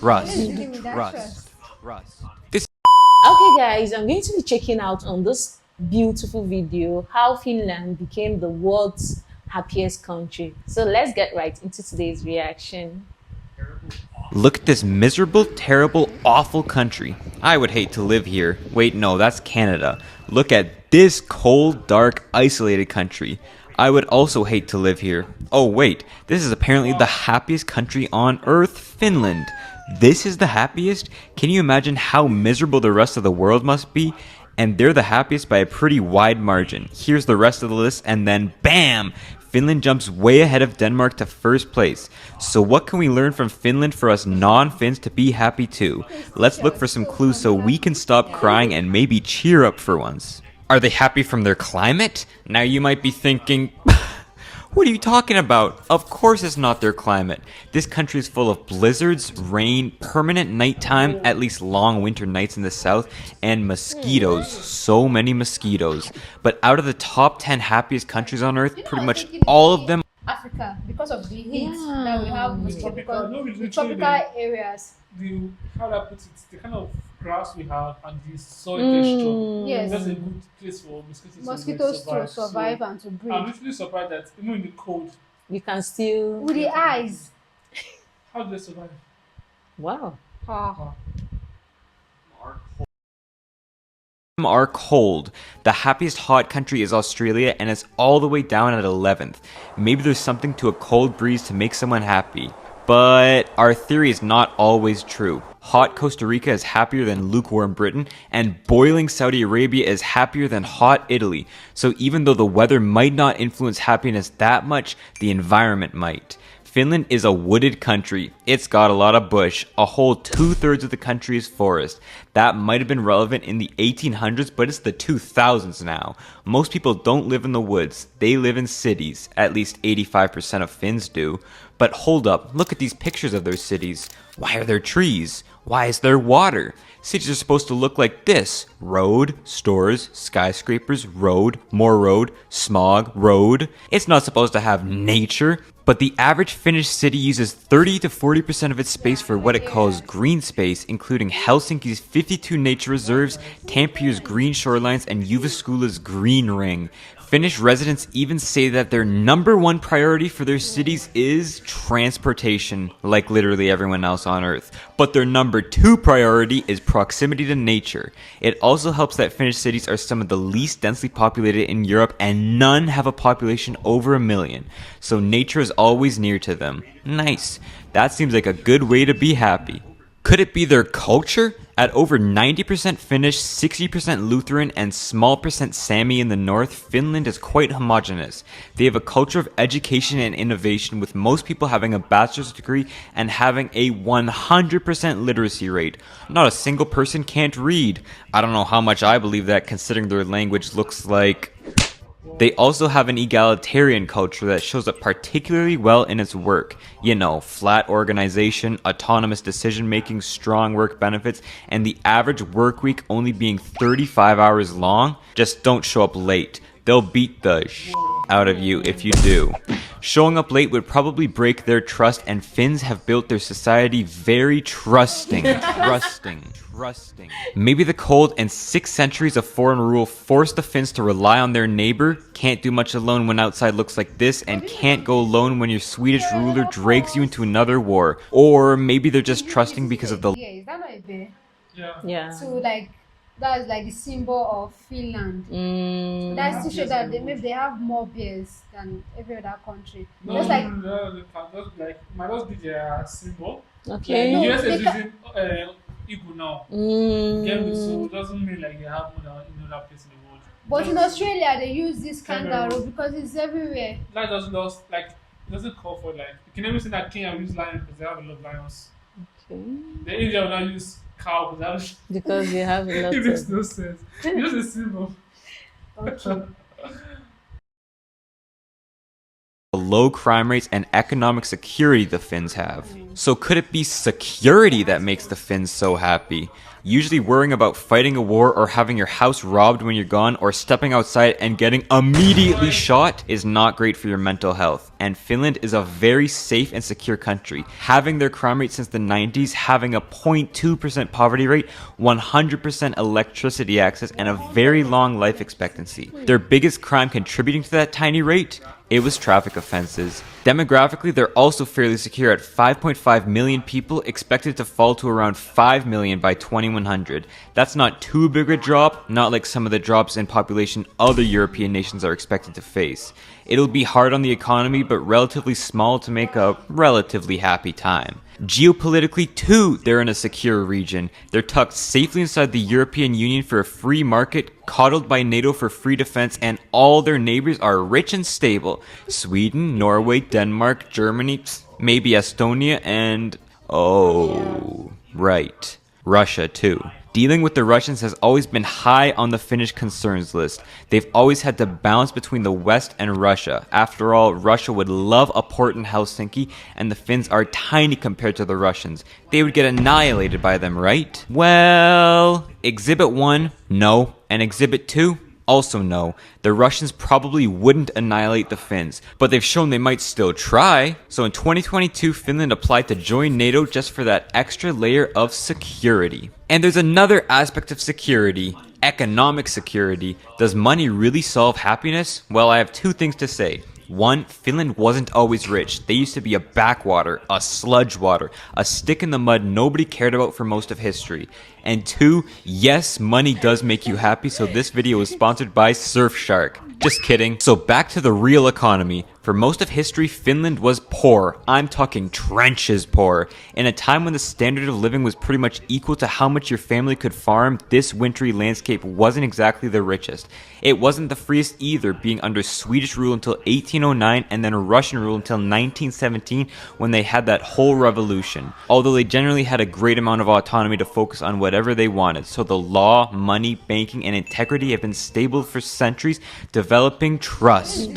trust. Okay guys, I'm going to be checking out on this beautiful video how Finland became the world's happiest country. So let's get right into today's reaction. Look at this miserable, terrible, awful country. I would hate to live here. Wait, no, that's Canada. Look at this cold, dark, isolated country. I would also hate to live here. Oh wait, this is apparently the happiest country on earth, Finland. This is the happiest? Can you imagine how miserable the rest of the world must be? And they're the happiest by a pretty wide margin. Here's the rest of the list and then BAM! Finland jumps way ahead of Denmark to first place. So what can we learn from Finland for us non-Finns to be happy too? Let's look for some clues so we can stop crying and maybe cheer up for once. Are they happy from their climate? Now you might be thinking, what are you talking about? Of course it's not their climate. This country is full of blizzards, rain, permanent nighttime, at least long winter nights in the south, and mosquitoes. So many mosquitoes. But out of the top 10 happiest countries on earth, pretty much all of them. Africa, because of the heat that we have, Tropical, no, the tropical areas. the how do I put it? The kind of grass we have and the soil texture. Yes. That's a good place for Mosquitoes to survive So, and to breed. I'm literally surprised that even in the cold, You can still. With the eyes. how do they survive? Wow. Ah. Are cold. The happiest hot country is Australia and it's all the way down at 11th. Maybe there's something to a cold breeze to make someone happy. But our theory is not always true. Hot Costa Rica is happier than lukewarm Britain, and boiling Saudi Arabia is happier than hot Italy. So even though the weather might not influence happiness that much, the environment might. Finland is a wooded country. It's got a lot of bush. A whole 2/3 of the country is forest. That might have been relevant in the 1800s, but it's the 2000s now. Most people don't live in the woods. They live in cities. At least 85% of Finns do. But hold up, look at these pictures of their cities. Why are there trees? Why is there water? Cities are supposed to look like this. Road, stores, skyscrapers, road, more road, smog, road. It's not supposed to have nature. But the average Finnish city uses 30 to 40% of its space for what it calls green space, including Helsinki's 52 nature reserves, Tampere's green shorelines, and Jyväskylä's green ring. Finnish residents even say that their #1 priority for their cities is transportation, like literally everyone else on Earth. But their #2 priority is proximity to nature. It also helps that Finnish cities are some of the least densely populated in Europe and none have a population over 1 million. So nature is always near to them. Nice. That seems like a good way to be happy. Could it be their culture? At over 90% Finnish, 60% Lutheran, and small percent Sami in the north, Finland is quite homogeneous. They have a culture of education and innovation, with most people having a bachelor's degree and having a 100% literacy rate. Not a single person can't read. I don't know how much I believe that, considering their language looks like... They also have an egalitarian culture that shows up particularly well in its work. You know, flat organization, autonomous decision making, strong work benefits, and the average work week only being 35 hours long. Just don't show up late. They'll beat the out of you if you do. Showing up late would probably break their trust, and Finns have built their society very trusting. Maybe the cold and 6 centuries of foreign rule forced the Finns to rely on their neighbor, can't do much alone when outside looks like this, and can't go alone when your Swedish ruler drags you into another war. Or maybe they're just trusting because of the... Yeah, is that not a bear? Yeah. So like that's like the symbol of Finland. That's to show that maybe they have more bears than every other country. No, Just like they can just like might just be their symbol. Okay. The US they is using eagle now. Get me? So it doesn't mean like they have more than in other place in the world. but in Australia they use this kangaroo because it's everywhere. That doesn't just like it doesn't call for like you can never say that Kenya will use lion because they have a lot of lions. Okay. The India will not use cow because Because you have a lot it makes of... no sense. It's just a symbol. Okay. low crime rates and economic security the Finns have. So could it be security that makes the Finns so happy? Usually worrying about fighting a war or having your house robbed when you're gone or stepping outside and getting immediately shot is not great for your mental health. And Finland is a very safe and secure country, having their crime rate since the 90s, having a 0.2% poverty rate, 100% electricity access, and a very long life expectancy. Their biggest crime contributing to that tiny rate? It was traffic offenses. Demographically, they're also fairly secure at 5.5 million people, expected to fall to around 5 million by 2100. That's not too big a drop, not like some of the drops in population other European nations are expected to face. It'll be hard on the economy, but relatively small to make a relatively happy time. Geopolitically too, they're in a secure region. They're tucked safely inside the European Union for a free market, coddled by NATO for free defense, and all their neighbors are rich and stable. Sweden, Norway, Denmark, Germany, maybe Estonia, and oh, right, Russia too. Dealing with the Russians has always been high on the Finnish concerns list. They've always had to balance between the West and Russia. After all, Russia would love a port in Helsinki, and the Finns are tiny compared to the Russians. They would get annihilated by them, right? Well, Exhibit 1, no. And Exhibit 2? Also no. The Russians probably wouldn't annihilate the Finns, but they've shown they might still try. So in 2022, Finland applied to join NATO just for that extra layer of security. And there's another aspect of security, economic security. Does money really solve happiness? Well, I have two things to say. One, Finland wasn't always rich. They used to be a backwater, a sludge water, a stick in the mud nobody cared about for most of history. And two, yes, money does make you happy, so this video is sponsored by Surfshark. Just kidding. So back to the real economy. For most of history, Finland was poor. I'm talking trenches poor. In a time when the standard of living was pretty much equal to how much your family could farm, this wintry landscape wasn't exactly the richest. It wasn't the freest either, being under Swedish rule until 1809 and then Russian rule until 1917 when they had that whole revolution. Although they generally had a great amount of autonomy to focus on whatever they wanted, so the law, money, banking, and integrity have been stable for centuries, developing trust.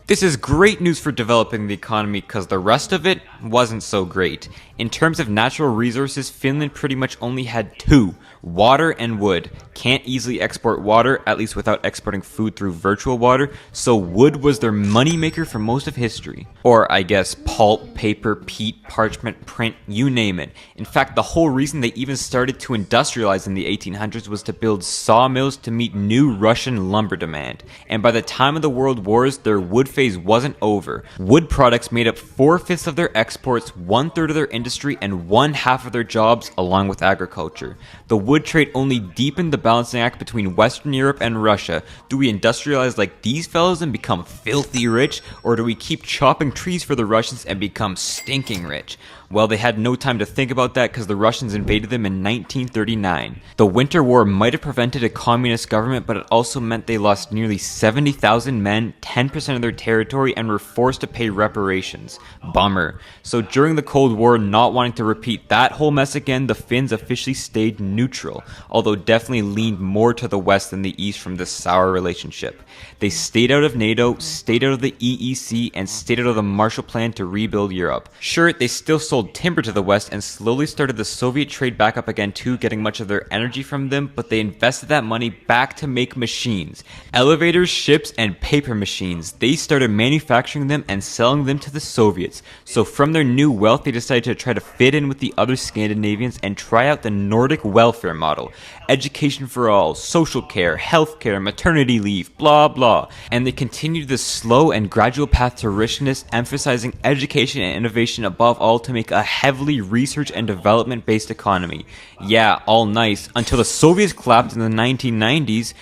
This is great news for developing the economy because the rest of it wasn't so great. In terms of natural resources, Finland pretty much only had two, water and wood. Can't easily export water, at least without exporting food through virtual water, so wood was their moneymaker for most of history. Or I guess pulp, paper, peat, parchment, print, you name it. In fact, the whole reason they even started to industrialize in the 1800s was to build sawmills to meet new Russian lumber demand. And by the time of the World Wars, their wood phase wasn't over. Wood products made up 4/5 of their exports, 1/3 of their industry, and 1/2 of their jobs, along with agriculture. The wood trade only deepened the balancing act between Western Europe and Russia. Do we industrialize like these fellows and become filthy rich, or do we keep chopping trees for the Russians and become stinking rich? Well, they had no time to think about that because the Russians invaded them in 1939. The Winter War might have prevented a communist government, but it also meant they lost nearly 70,000 men, 10% of their territory, and were forced to pay reparations. Bummer. So during the Cold War, not wanting to repeat that whole mess again, the Finns officially stayed neutral, although definitely leaned more to the west than the east from this sour relationship. They stayed out of NATO, stayed out of the EEC, and stayed out of the Marshall Plan to rebuild Europe. Sure, they still sold timber to the west and slowly started the Soviet trade back up again too, getting much of their energy from them, but they invested that money back to make machines. Elevators, ships, and paper machines. They started manufacturing them and selling them to the Soviets. So from their new wealth, they decided to try to fit in with the other Scandinavians and try out the Nordic welfare model. Education for all, social care, healthcare, maternity leave, blah blah. And they continued this slow and gradual path to richness, emphasizing education and innovation above all to make a heavily research and development based economy. Yeah, all nice, until the Soviets collapsed in the 1990s.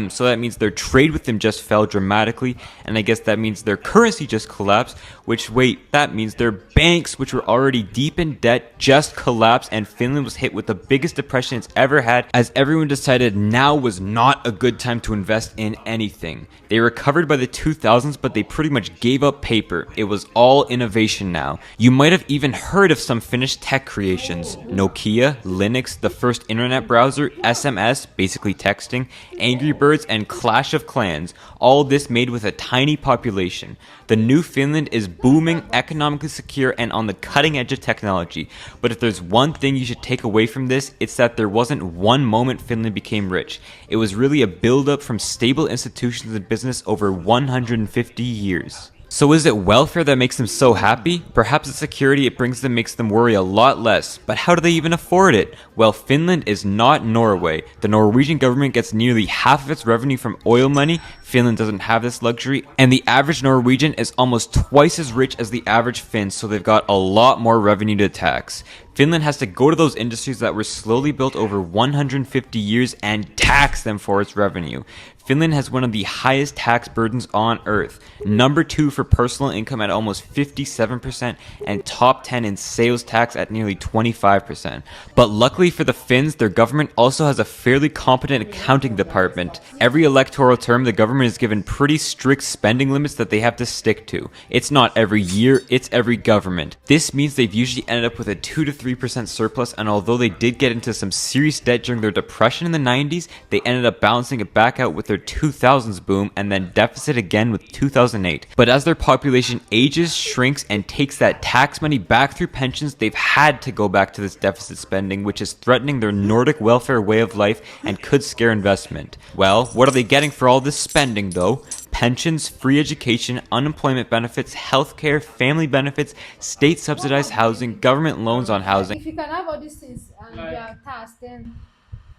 So that means their trade with them just fell dramatically, and I guess that means their currency just collapsed, which wait, that means their banks, which were already deep in debt, just collapsed, and Finland was hit with the biggest depression it's ever had, as everyone decided now was not a good time to invest in anything. They recovered by the 2000s, but they pretty much gave up paper. It was all innovation now. You might have even heard of some Finnish tech creations. Nokia, Linux, the first internet browser, SMS, basically texting, Angry Angry Birds, and Clash of Clans. All this made with a tiny population. The new Finland is booming, economically secure, and on the cutting edge of technology. But if there's one thing you should take away from this, it's that there wasn't one moment Finland became rich. It was really a build-up from stable institutions and business over 150 years. So is it welfare that makes them so happy? Perhaps the security it brings them makes them worry a lot less. But how do they even afford it? Well, Finland is not Norway. The Norwegian government gets nearly half of its revenue from oil money. Finland doesn't have this luxury. And the average Norwegian is almost twice as rich as the average Finn, so they've got a lot more revenue to tax. Finland has to go to those industries that were slowly built over 150 years and tax them for its revenue. Finland has one of the highest tax burdens on earth. Number 2 for personal income at almost 57% and top 10 in sales tax at nearly 25%. But luckily for the Finns, their government also has a fairly competent accounting department. Every electoral term, the government is given pretty strict spending limits that they have to stick to. It's not every year, it's every government. This means they've usually ended up with a 2 to 3% surplus, and although they did get into some serious debt during their depression in the 90s, they ended up balancing it back out with their 2000s boom and then deficit again with 2008. But as their population ages, shrinks, and takes that tax money back through pensions, they've had to go back to this deficit spending, which is threatening their Nordic welfare way of life and could scare investment. Well, what are they getting for all this spending though? Pensions, free education, unemployment benefits, healthcare, family benefits, state subsidized housing, government loans on housing. If you can have all these things and you are tasked, then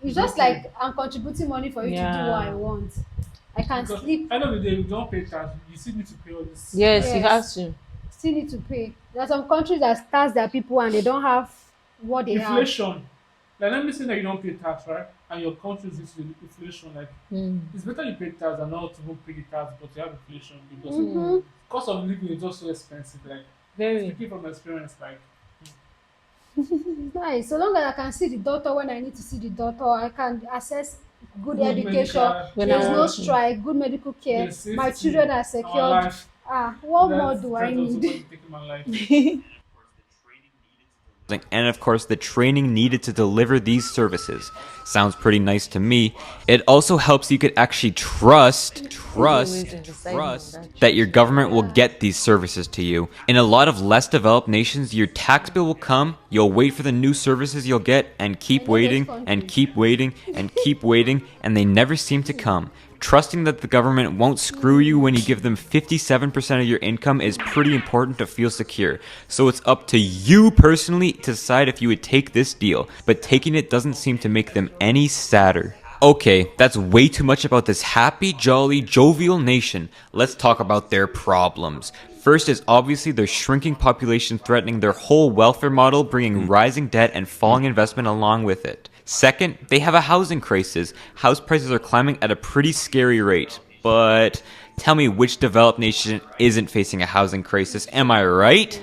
it's just like I'm contributing money for you to do what I want. I can Because sleep. end of the day, you don't pay tax. You still need to pay all this. Yes, you Yes. have to. Still need to pay. There are some countries that tax their people and they don't have what they have. Inflation. Like, let me say that you don't pay tax, right? And your country is into inflation. Like, it's better you pay tax than not to pay the tax, but you have inflation because cost of living is just so expensive. Like, Very. speaking from experience, like, It's nice. So long as I can see the doctor when I need to see the doctor, I can access good good education. medical When There's I no want- strike, good medical care. there's My safety, children are our secured. life, What more that's- do I that's also need? taking my life. And of course the training needed to deliver these services. Sounds pretty nice to me. It also helps you could actually trust that your government will get these services to you. In a lot of less developed nations, your tax bill will come, you'll wait for the new services you'll get, and keep waiting, and keep waiting, and keep waiting, and they never seem to come. Trusting that the government won't screw you when you give them 57% of your income is pretty important to feel secure. So it's up to you personally to decide if you would take this deal, but taking it doesn't seem to make them any sadder. Okay, that's way too much about this happy, jolly, jovial nation. Let's talk about their problems. First is obviously their shrinking population threatening their whole welfare model, bringing rising debt and falling investment along with it. Second, they have a housing crisis. House prices are climbing at a pretty scary rate. But tell me which developed nation isn't facing a housing crisis, am I right?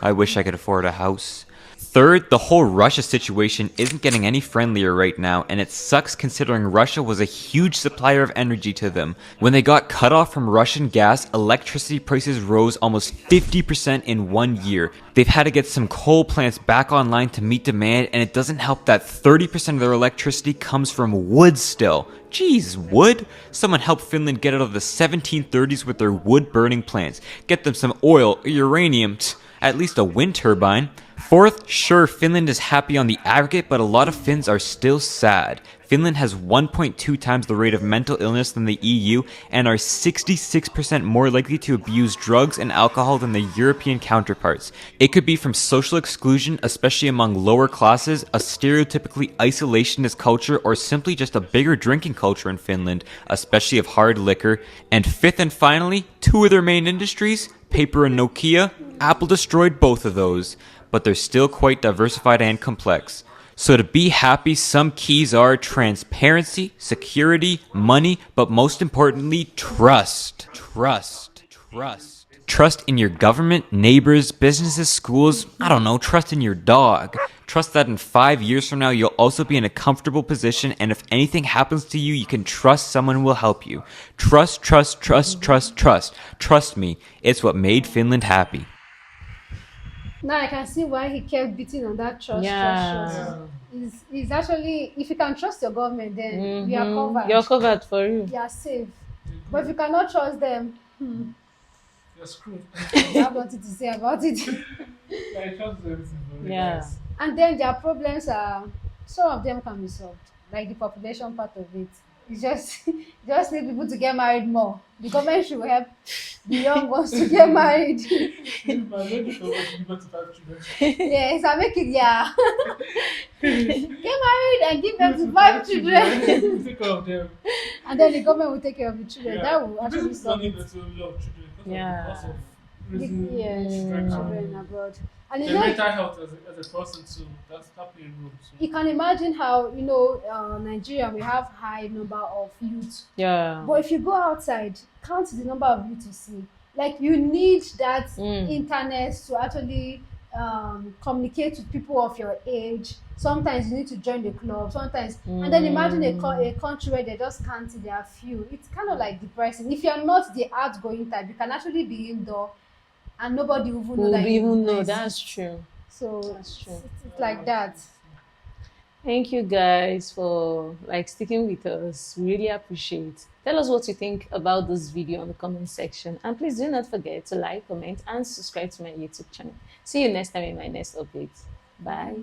I wish I could afford a house. Third, the whole Russia situation isn't getting any friendlier right now, and it sucks considering Russia was a huge supplier of energy to them. When they got cut off from Russian gas, electricity prices rose almost 50% in 1 year. They've had to get some coal plants back online to meet demand, and it doesn't help that 30% of their electricity comes from wood still. Jeez, wood? Someone help Finland get out of the 1730s with their wood burning plants. Get them some oil, uranium, at least a wind turbine. Fourth, sure, Finland is happy on the aggregate, but a lot of Finns are still sad. Finland has 1.2 times the rate of mental illness than the EU and are 66% more likely to abuse drugs and alcohol than the European counterparts. It could be from social exclusion, especially among lower classes, a stereotypically isolationist culture, or simply just a bigger drinking culture in Finland, especially of hard liquor. And fifth and finally, two of their main industries, paper and Nokia, Apple destroyed both of those. But they're still quite diversified and complex. So to be happy, some keys are transparency, security, money, but most importantly, trust. Trust in your government, neighbors, businesses, schools, I don't know, trust in your dog. Trust that in 5 years from now, you'll also be in a comfortable position, and if anything happens to you, you can trust someone will help you. Trust. Trust me, it's what made Finland happy. Now I can see why he kept beating on that trust. Yeah. Trust. is actually, if you can trust your government, then you are covered. You're covered for you. You are safe. But if you cannot trust them, You're screwed. you have nothing to say about it. Yeah, I trust everything for you Yeah. guys. And then their problems are, some of them can be solved, like the population part of it. It's just just need people to get married more. The government should help the young ones to get married. My lady told us to give birth to 5 children. Yes, I make it, yeah. Get married and give them to 5 children. Take care of them. And then the government will take care of the children. Yeah. That will Because actually it's solve not it. even to a lot of children Yeah. because of raising Yes, children. children abroad. And you The know, mental health as a person too. That's that play a role too. you can imagine how, Nigeria, we have high number of youth. Yeah. But if you go outside, count the number of youth you see. Like, you need that internet to actually communicate with people of your age. Sometimes you need to join the club. Sometimes, and then imagine a country where they just can't see, there are few. It's kind of like depressing. If you're not the outgoing type, you can actually be indoor, and nobody will even know We'll that you even know. exist. That's true. So That's true. it's like that. Thank you guys for sticking with us. We really appreciate. Tell us what you think about this video on the comment section, and please do not forget to like, comment, and subscribe to my YouTube channel. See you next time in my next update. Bye.